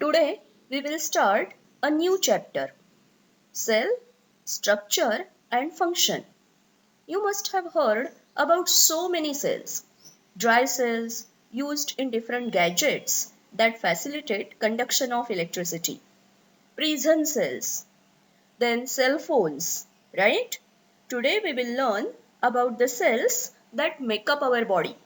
Today we will start a new chapter: cell, structure and function. You must have heard about so many cells. Dry cells used in different gadgets that facilitate conduction of electricity. Prison cells, then cell phones, right? Today we will learn about the cells that make up our body.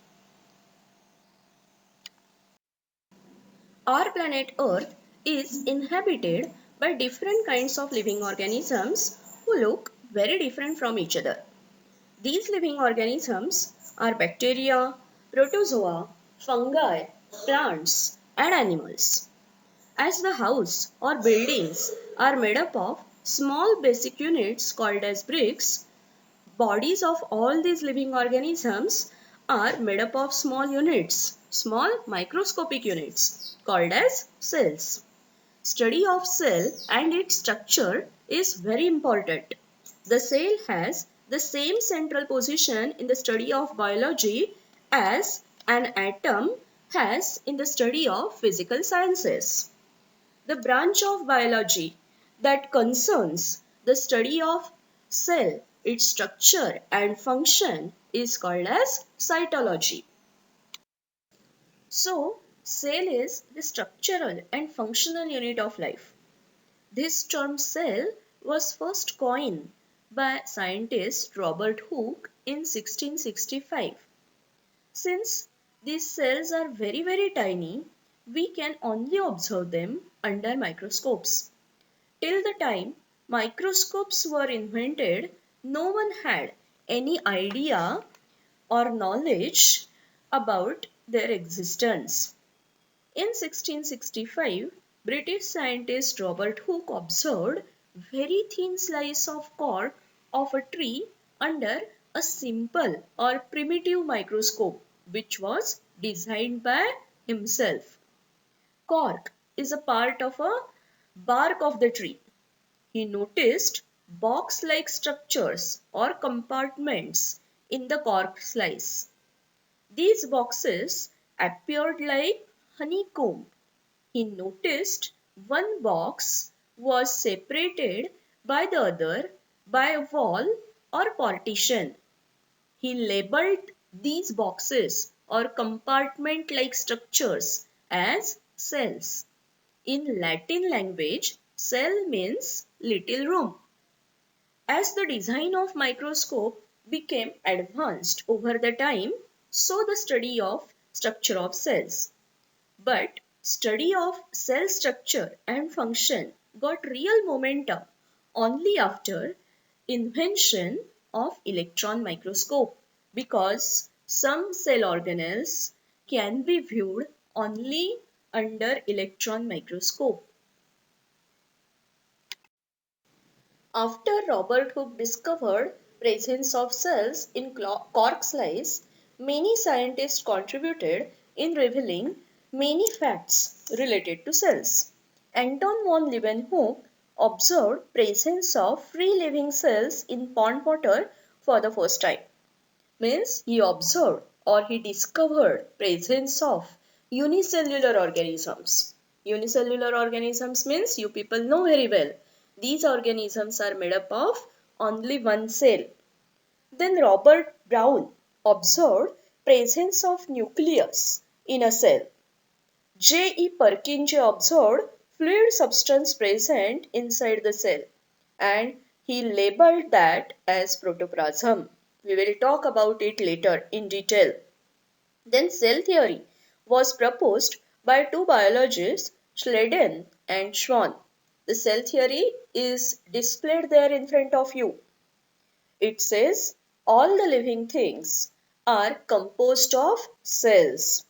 Our planet Earth is inhabited by different kinds of living organisms who look very different from each other. These living organisms are bacteria, protozoa, fungi, plants, and animals. As the house or buildings are made up of small basic units called as bricks, bodies of all these living organisms are made up of small units, small microscopic units called as cells. Study of cell and its structure is very important. The cell has the same central position in the study of biology as an atom has in the study of physical sciences. The branch of biology that concerns the study of cell, its structure and function is called as cytology. So, cell is the structural and functional unit of life. This term cell was first coined by scientist Robert Hooke in 1665. Since these cells are very tiny, we can only observe them under microscopes. Till the time microscopes were invented, no one had any idea or knowledge about their existence. In 1665, British scientist Robert Hooke observed very thin slice of cork of a tree under a simple or primitive microscope which was designed by himself. Cork is a part of a bark of the tree. He noticed box-like structures or compartments in the cork slice. These boxes appeared like honeycomb. He noticed one box was separated by the other by a wall or partition. He labeled these boxes or compartment-like structures as cells. In Latin language, cell means little room. As the design of microscope became advanced over the time, so the study of structure of cells. But study of cell structure and function got real momentum only after invention of electron microscope, because some cell organelles can be viewed only under electron microscope. After Robert Hooke discovered presence of cells in cork slice, many scientists contributed in revealing many facts related to cells. Anton von Leeuwenhoek observed presence of free living cells in pond water for the first time. Means he observed or he discovered presence of unicellular organisms. Unicellular organisms means you people know very well. These organisms are made up of only one cell. Then Robert Brown observed presence of nucleus in a cell. J. E. Purkinje observed fluid substance present inside the cell and he labeled that as protoplasm. We will talk about it later in detail. Then cell theory was proposed by two biologists, Schleiden and Schwann. The cell theory is displayed there in front of you. It says all the living things are composed of cells.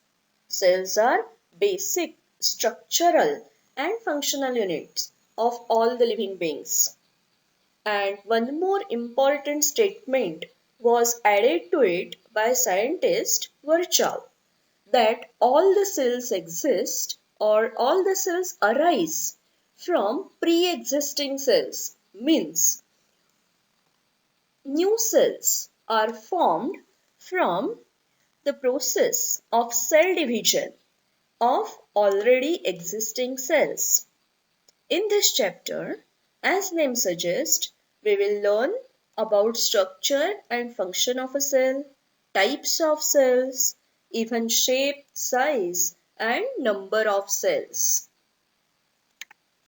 Cells are basic, structural and functional units of all the living beings. And one more important statement was added to it by scientist Virchow, that all the cells exist or all the cells arise from pre-existing cells, means new cells are formed from the process of cell division of already existing cells. In this chapter, as name suggests, we will learn about structure and function of a cell, types of cells, even shape, size and number of cells.